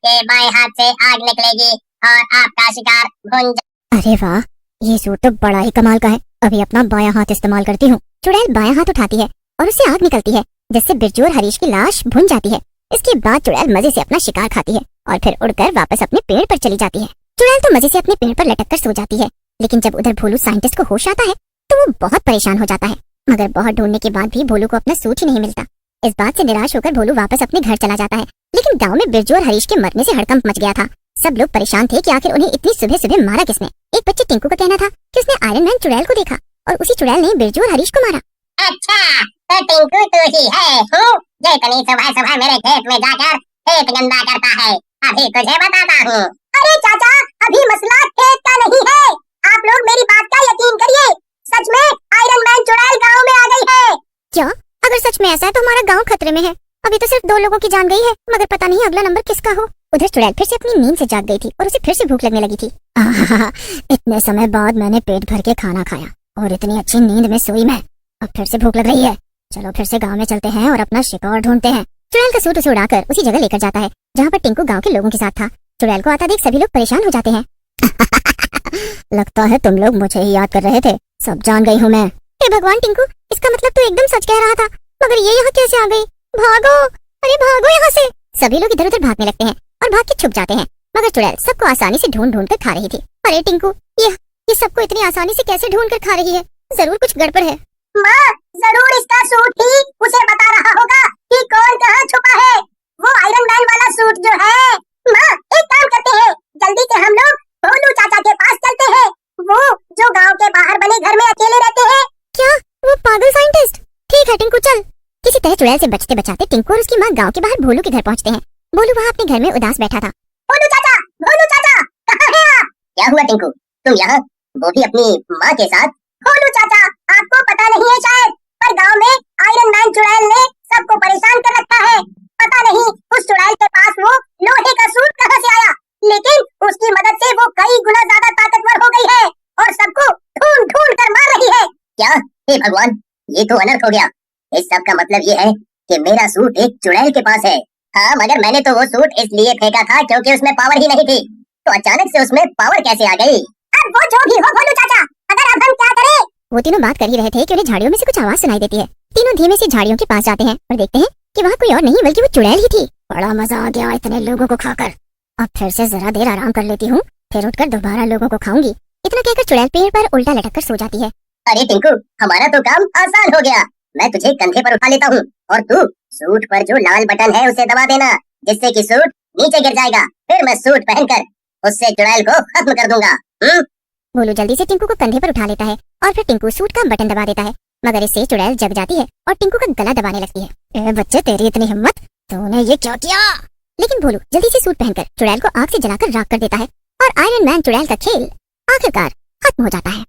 आपके बाएं हाथ से आग निकलेगी और आपका शिकार भुन अरे वाह, ये सूट तो बड़ा ही कमाल का है। अभी अपना बायां हाथ इस्तेमाल करती हूँ। चुड़ैल बायां हाथ उठाती है और उससे आग निकलती है, जिससे बिरजू और हरीश की लाश भुन जाती है। इसके बाद चुड़ैल मजे से अपना शिकार खाती है और फिर उड़कर वापस अपने पेड़ पर चली जाती है। चुड़ैल तो मजे से अपने पेड़ पर लटक कर सो जाती है, लेकिन जब उधर भोलू साइंटिस्ट को होश आता है तो वो बहुत परेशान हो जाता है। मगर बहुत ढूंढने के बाद भी भोलू को अपना सूट ही नहीं मिलता। इस बात से निराश होकर भोलू वापस अपने घर चला जाता है। लेकिन गाँव में बिरजू और हरीश के मरने से हड़कंप मच गया था। सब लोग परेशान थे कि आखिर उन्हें इतनी सुबह सुबह मारा किसने। एक बच्चे टिंकू का कहना था कि उसने आयरन मैन चुड़ैल को देखा और उसी चुड़ैल ने बिरजू और हरीश को मारा। अच्छा, तो टिंकू तू ही है जो इतनी सुबह सुबह मेरे खेत में जाकर खेत गंदा करता है। अभी तुझे बताता हूँ। अरे चाचा, अभी मसला खेत का नहीं है। आप लोग मेरी बात का यकीन करिए, सच में आयरन मैन चुड़ैल गाँव में आ गई है। क्या? अगर सच में ऐसा है तो हमारा गाँव खतरे में है। अभी तो सिर्फ 2 लोगों की जान गई है, मगर पता नहीं अगला नंबर किसका हो। उधर चुड़ैल फिर से अपनी नींद से जाग गई थी और उसे फिर से भूख लगने लगी थी। इतने समय बाद मैंने पेट भर के खाना खाया और इतनी अच्छी नींद में सोई मैं। अब फिर से भूख लग रही है। चलो फिर से गांव में चलते हैं और अपना शिकार ढूंढते हैं। चुड़ैल का सूट उसे उड़ाकर उसी जगह लेकर जाता है जहाँ पर टिंकू गाँव के लोगों के साथ था। चुड़ैल को आता देख सभी लोग परेशान हो जाते हैं। लगता है तुम लोग मुझे ही याद कर रहे थे। सब जान गई हूँ मैं। हे भगवान टिंकू, इसका मतलब तो एकदम सच कह रहा था, मगर ये यहाँ कैसे आ गई? भागो, अरे भागो यहाँ से। सभी लोग इधर उधर भागने लगते हैं और भाग के छुप जाते हैं, मगर चुड़ैल सबको आसानी से ढूंढ ढूंढ कर खा रही थी। अरे टिंकू, ये सबको इतनी आसानी से कैसे ढूंढ कर खा रही है? जरूर कुछ गड़बड़ है। माँ, जरूर इसका सूट ही उसे बता रहा होगा कि कौन कहाँ छुपा है। वो आयरन मैन वाला सूट जो है। माँ, एक काम करते हैं, जल्दी से हम लोग भोलू चाचा के पास चलते हैं। वो जो गांव के बाहर बने घर में अकेले रहते हैं। क्या? वो पागल साइंटिस्ट? ठीक है टिंकू, चल। किसी तरह चुड़ैल से बचते बचाते टिंकू और उसकी माँ गाँव के बाहर भोलू के घर पहुँचते हैं। भोलू वहाँ अपने घर में उदास बैठा था। भोलू चाचा, कहाँ है आप? क्या हुआ टिंकू, तुम यहाँ, वो भी अपनी माँ के साथ? भोलू चाचा, आपको पता नहीं है शायद, पर गांव में आयरन मैन चुड़ैल ने सबको परेशान कर रखा है। पता नहीं उस चुड़ैल के पास वो लोहे का सूट कहाँ से आया, लेकिन उसकी मदद से वो कई गुना ज्यादा ताकतवर हो गई है और सबको ढूंढ ढूंढ कर मार रही है। क्या? हे भगवान, ये तो अनर्थ हो गया। इस सब का मतलब ये है कि मेरा सूट एक चुड़ैल के पास है। हाँ, मगर मैंने तो वो सूट इसलिए फेंका था क्योंकि उसमें पावर ही नहीं थी, तो अचानक से उसमें पावर कैसे आ गई? अब वो जो भी हो भोलू चाचा, अगर अब हम क्या करें? वो तीनों बात कर ही रहे थे कि उन्हें झाड़ियों में से कुछ आवाज सुनाई देती है। तीनों धीमे से झाड़ियों के पास जाते हैं और देखते हैं कि वहाँ कोई और नहीं बल्कि वो चुड़ैल ही थी। बड़ा मजा आ गया इतने लोगों को खाकर। अब फिर से जरा देर आराम कर लेती हूँ, फिर उठकर दोबारा लोगों को खाऊंगी। इतना कहकर चुड़ैल पेड़ पर उल्टा लटक कर सो जाती है। अरे टिंकू, हमारा तो काम आसान हो गया। मैं तुझे कंधे पर उठा लेता हूँ और तू सूट पर जो लाल बटन है उसे दबा देना, जिससे कि सूट नीचे गिर जाएगा। फिर मैं सूट पहनकर उससे चुड़ैल को खत्म कर दूंगा। भोलू जल्दी से टिंकू को कंधे पर उठा लेता है और फिर टिंकू सूट का बटन दबा देता है, मगर इससे चुड़ैल जग जाती है और टिंकू का गला दबाने लगती है। ए बच्चे, तेरी इतनी हिम्मत, तूने ये क्या किया? लेकिन भोलू जल्दी से सूट पहनकर चुड़ैल को आग से जलाकर राख कर देता है और आयरन मैन चुड़ैल का खेल आखिरकार खत्म हो जाता है।